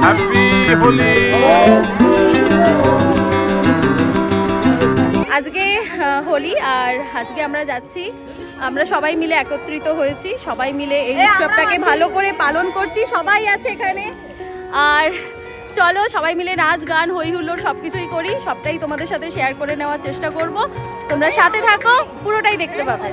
Happy Holi. আজকে হোলি আর আজকে আমরা যাচ্ছি, আমরা সবাই মিলে একত্রিত হয়েছি, সবাই মিলে এই উৎসবটাকে ভালো করে পালন করছি, সবাই আছে এখানে। আর চলো সবাই মিলে নাচ গান হই হুল্লোড় সবকিছুই করি, সবটাই তোমাদের সাথে শেয়ার করে নেওয়ার চেষ্টা করব। তোমরা সাথে থাকো, পুরোটাই দেখতে পাবে।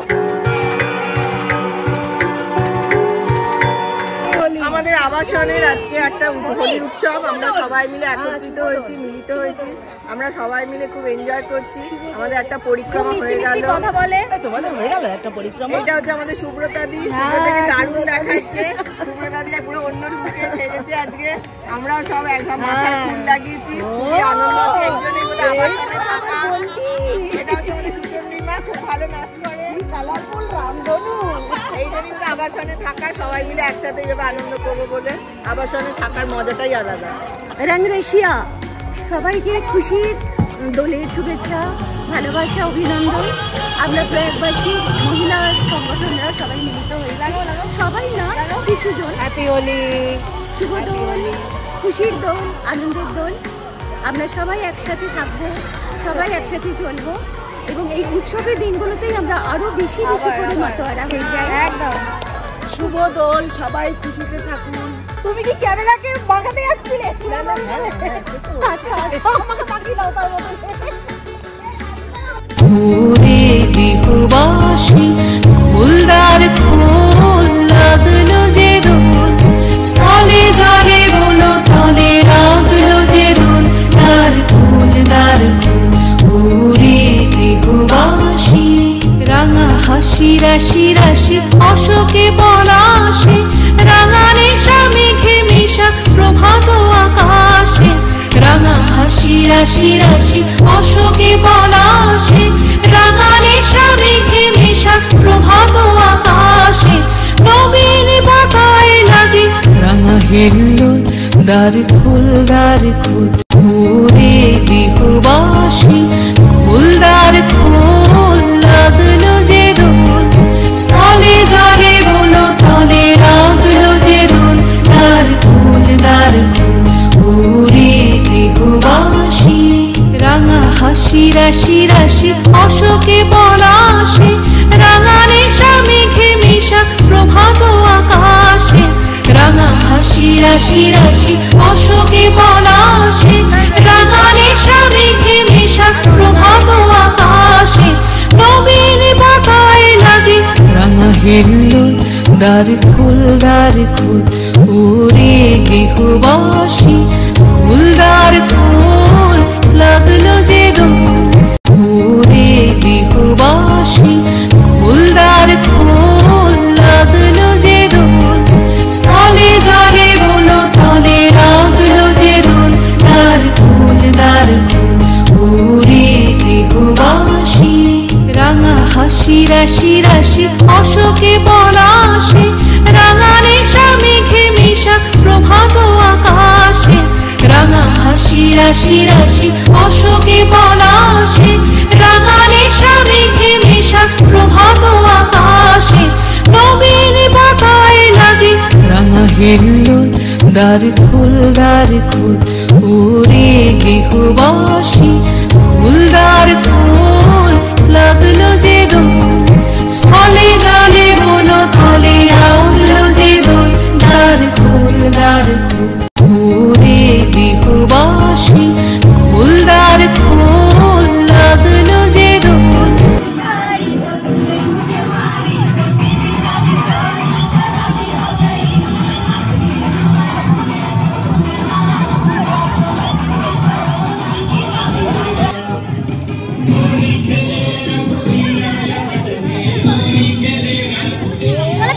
আমাদের আবাসনের আজকে একটা হোলি উৎসব, আমরা সবাই মিলে একত্রিত হয়েছি, মিলিত হয়েছি, আমরা সবাই মিলে খুব এনজয় করছি। আমাদের একটা পরিক্রমা হয়ে গেল। কথা বলে তোমাদের হয়ে গেল একটা পরিক্রমা। এটা হচ্ছে আমাদের সুব্রতা দি, সুব্রতাকে দারুণ দেখাচ্ছে। সুব্রতা দি পুরো অন্য লুকে সেজেছে আজকে। আমরাও সব একদম মাথায় ফুল লাগিয়েছি, খুবই আনন্দ হচ্ছে। একজনের মধ্যে আবাসনে থাকা, এটা হচ্ছে আমাদের সুচন্দ্রিমা, খুব ভালো নাচ করে, কালারফুল রামধনু। এই জন্যই আবাসনে থাকা, সবাই মিলে একসাথে এইভাবে আনন্দ করবো বলে আবাসনে থাকার মজাটাই আলাদা। রংরেশিয়া সবাইকে খুশির দোলের শুভেচ্ছা, ভালোবাসা, অভিনন্দন। আমরা প্রয়াগবাসী মহিলা সংগঠনরা সবাই মিলিত হয়ে গেল, সবাই না কিছু জন। হ্যাপি হোলি, শুভ দোল, খুশির দোল, আনন্দের দোল। আমরা সবাই একসাথে থাকবো, সবাই একসাথে চলবো এবং এই উৎসবের দিনগুলোতেই আমরা আরো বেশি বেশি করে মাতোয়ারা হয়ে যাই। একদম শুভ দোল, সবাই খুশিতে থাকুন। তুমি কি ক্যামেরাকে বাগাতে যাচ্ছিলে? আমাকে বাগিয়ে দাও তার মতো। ওরে বিহুবাসী ফুলদার খোল লাগলো যে দোল, স্থলে জলে বলো তলে রাগলো যে দোল, তার খোল তার খোল। ওরে বিহুবাসী রাঙা হাসি রাশি রাশি অশোকে পলাশে, রাঙা নেশা মেঘে মেশা প্রভাত আকাশে, রাঙা হাসি রাশি রাশি অশোকে পলাশে, রাঙা নেশা মেঘে মেশা প্রভাত আকাশে, নবীন পাতায় লাগে রাঙা হিল্লোল, দ্বার খোল দ্বার খোল। ওরে বিহুবাসী ফুলদার খোল লাগলো যে দোল, স্থলে জলে বলো তলে রাগলো যে দোল, দ্বার খোল দ্বার খোল। ওরে বিহুবাসী রাঙা হাসি রাশি রাশি অশোকে পলাশে, রাঙা নেশা মেঘে মেশা প্রভাত আকাশে, রাঙা হাসি রাশি রাশি অশোকে পলাশে, রাঙা নেশা মেঘে মেশা প্রভাত আকাশে, নবীন পাতায় লাগে রাঙা হিল্লোল, দ্বার খোল দ্বার খোল। ওরে বিহুবাসী ফুলদার খোল লাগলো যে দোল, ওরে বিহুবাসী ফুলদার খোল লাগলো যে দোল, স্থলে জলে বলো তলে রাগলো যে দোল, তার খোল তার খোল। ওরে বিহুবাসী রাঙা হাসি রাশি রাশি অশোকে পলাশে, রাঙা নেশা মেঘে মেশা প্রভাত আকাশে, রাঙা হাসি রাশি রাশি অশোকে পলাশে, রাঙা নেশা মেঘে মেশা প্রভাত আকাশে, নবীন পাতায় লাগে রাঙা হিল্লোল, দ্বার খোল দ্বার খোল। ওরে বিহুবাসী ফুলদার খোল লাগলো যে দোল, স্থলে জলে বলো তলে রাগলো যে দোল, দ্বার খোল দ্বার খোল। ওরে বিহুবাসী ফুলদার খোল লাগলো যে দোল।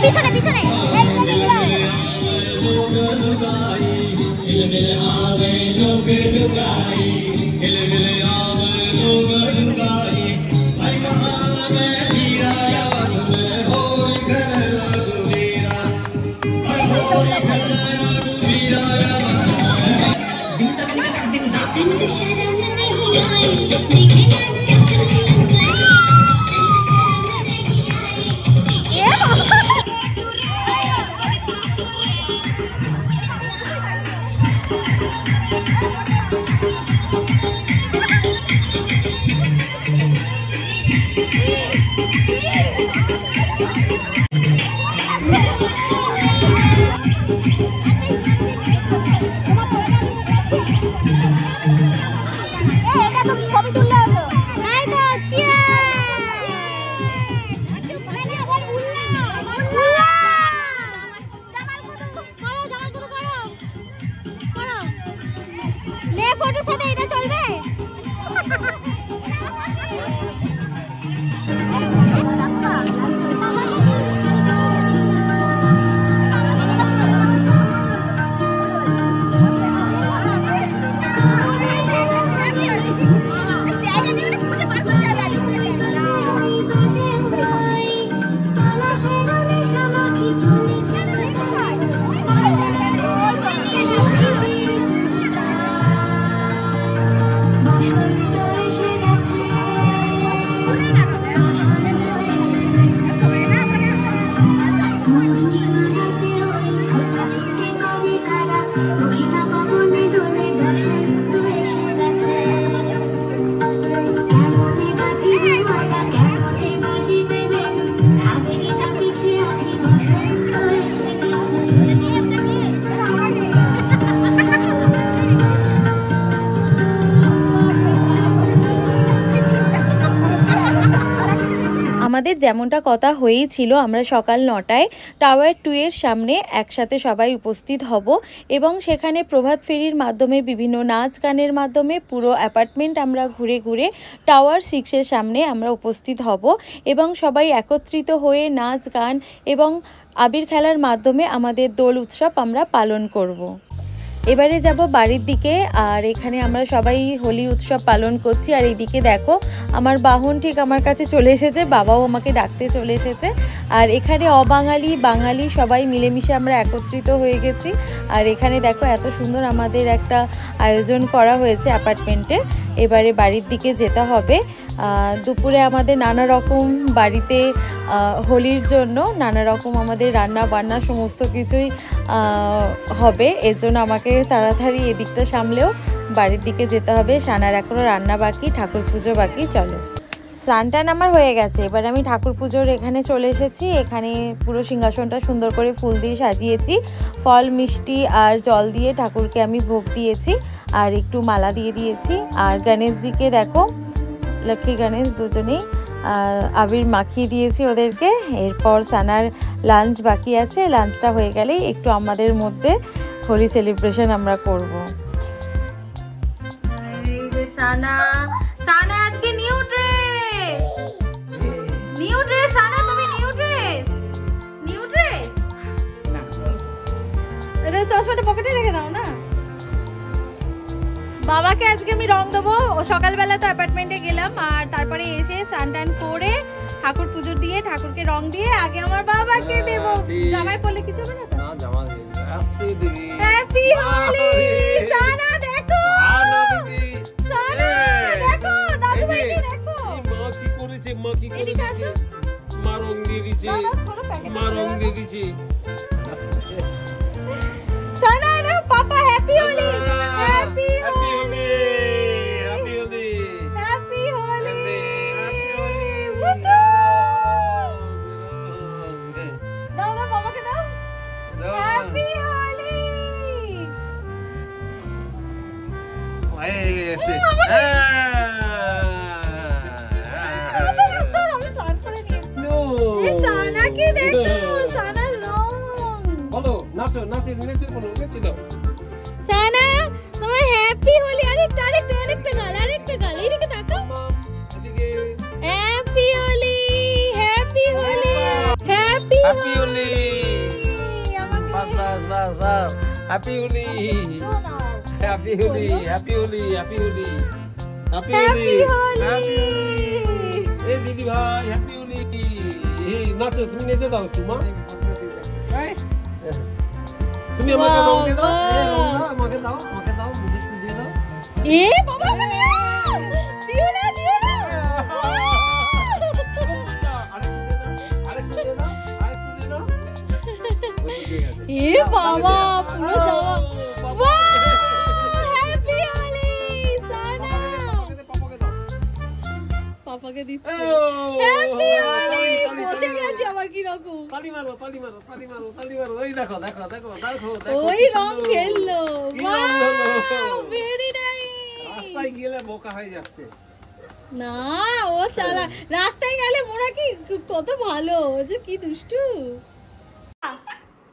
পিছনে পিছনে ছবি তুললে হতো। ফটোর সাথে এটা চলবে। আমাদের যেমনটা কথা হয়েছিল আমরা সকাল 9টায় টাওয়ার 2 এর সামনে একসাথে সবাই উপস্থিত হব এবং সেখানে প্রভাত ফেরির মাধ্যমে বিভিন্ন নাচ গানের মাধ্যমে পুরো অ্যাপার্টমেন্ট আমরা ঘুরে ঘুরে টাওয়ার 6 এর সামনে আমরা উপস্থিত হব এবং সবাই একত্রিত হয়ে নাচ গান এবং আবির খেলার মাধ্যমে আমাদের দোল উৎসব আমরা পালন করব। এবারে যাব বাড়ির দিকে আর এখানে আমরা সবাই হোলি উৎসব পালন করছি আর এইদিকে দেখো আমার বাহন ঠিক আমার কাছে চলে এসেছে, বাবাও আমাকে ডাকতে চলে এসেছে আর এখানে অবাঙালি বাঙালি সবাই মিলেমিশে আমরা একত্রিত হয়ে গেছি আর এখানে দেখো এত সুন্দর আমাদের একটা আয়োজন করা হয়েছে অ্যাপার্টমেন্টে। এবারে বাড়ির দিকে যেতে হবে। দুপুরে আমাদের নানা রকম বাড়িতে হোলির জন্য নানা রকম আমাদের রান্না বান্না সমস্ত কিছুই হবে, এর জন্য আমাকে তাড়াতাড়ি এদিকটা সামলেও বাড়ির দিকে যেতে হবে। সানার এখনও রান্না বাকি, ঠাকুর পুজো বাকি। চলো, স্নান টান আমার হয়ে গেছে, এবার আমি ঠাকুর পুজোর এখানে চলে এসেছি। এখানে পুরো সিংহাসনটা সুন্দর করে ফুল দিয়ে সাজিয়েছি, ফল মিষ্টি আর জল দিয়ে ঠাকুরকে আমি ভোগ দিয়েছি আর একটু মালা দিয়ে দিয়েছি। আর গণেশজিকে দেখো, লক্ষ্মী গণেশ দুজনেই আবির মাখিয়ে দিয়েছি ওদেরকে। এরপর সানার লাঞ্চ বাকি আছে, লাঞ্চটা হয়ে গেলেই একটু আমাদের মধ্যে হোলি সেলিব্রেশন আমরা করব। এই যে সানা, সানা আজকে নিউ ড্রেস, নিউ ড্রেস। সানা তুমি নিউ ড্রেস, নিউ ড্রেস। এটা চশমাটা পকেটে রেখে দাও না। বাবাকে আজকে আমি রং দেবো। সকালবেলা তো অ্যাপার্টমেন্টে গেলাম আর তারপরে এসে স্নান টান করে ঠাকুর পুজো দিয়ে ঠাকুরকে রং দিয়ে আগে আমার বাবাকে দেবো। জামাই পরলে কিছু হবে না তো? না, জামা আসতে দিবি। হ্যাপি হোলি সানা। দেখো সানা, দেখো দাদু ভাইকে দেখো। এই মা কি করেছে, মা কি করেছে, মা রং দিয়ে দিয়েছে, মা রং দিয়ে দিয়েছে। সানা দেখো, papa happy Holi, happy Holi, happy Holi, happy Holi, happy Holi. দাও দাও বাবাকে দাও, হ্যাপি হোলি। সানাকে দেখো, সানার রং। বলো, নাচো, নাচে নেচে বলো, নেচে দাও। সানা তোমার হ্যাপি হোলি। আরেকটা আরেকটা আরেকটা গাল, আরেকটা গাল, এইদিকে তাকাও। এদিকে happy Holi, happy Holi, happy Holi. বাস বাস বাস বাস, happy Holi, happy Holi, happy Holi, happy Holi, happy Holi. এই দিদি ভাই হ্যাপি হোলি। এই নাচো, তুমি নেচে দাও তোমা। তুমি আমাকে রং দিয়ে দাও, আমাকে দাও, আমাকে দাও, মুখে দিয়ে দাও। এ বাবা কে দিও, দিও না, দিও না। আরেকটু দিয়ে দাও, আরেকটু দিয়ে দাও, আরেকটু দিয়ে দাও। এ বাবা পুরো দাও। বাহ পাপাকে দিচ্ছে হ্যাপি হোলি বসে গেছে আবার কি রকম তালি মারো তালি মারো তালি মারো তালি মারো ওই দেখো দেখো দেখো দেখো ওই রং খেললো ওয়াও ভেরি নাইস রাস্তায় গেলে বোকা হয়ে যাচ্ছে না ও চালা রাস্তায় গেলে মোরা কি কত ভালো ও যে কি দুষ্টু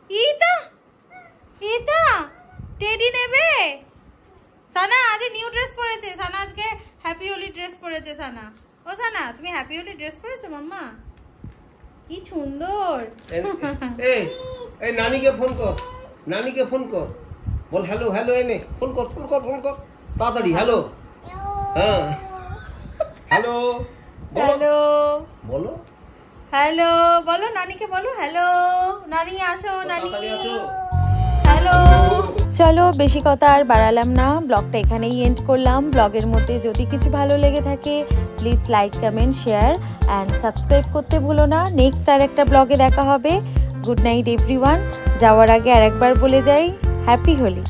ইতা ইতা টেডি নেবে সানা আজ নিউ ড্রেস পরেছে সানা আজকে হ্যাপি হোলি ড্রেস পরেছে সানা ও সানা তুমি হ্যাপি হোলি ড্রেস পরেছো মাম্মা কি সুন্দর এই এই নানিকে ফোন কর নানিকে ফোন কর বল হ্যালো হ্যালো এনে ফোন কর ফোন কর ফোন কর তাড়াতাড়ি হ্যালো হ্যাঁ হ্যালো হ্যালো বলো হ্যালো বলো নানিকে বলো হ্যালো নানি আসো নানি তাড়াতাড়ি আসো হ্যালো চলো বেশি কথা আর বাড়ালাম না, ব্লগটা এখানেই এন্ড করলাম। ব্লগের মধ্যে যদি কিছু ভালো লেগে থাকে please like comment share and subscribe করতে ভুলো না। নেক্সট আর একটা ব্লগে দেখা হবে। Good night everyone. যাওয়ার আগে আরেকবার বলে যাই হ্যাপি হোলি।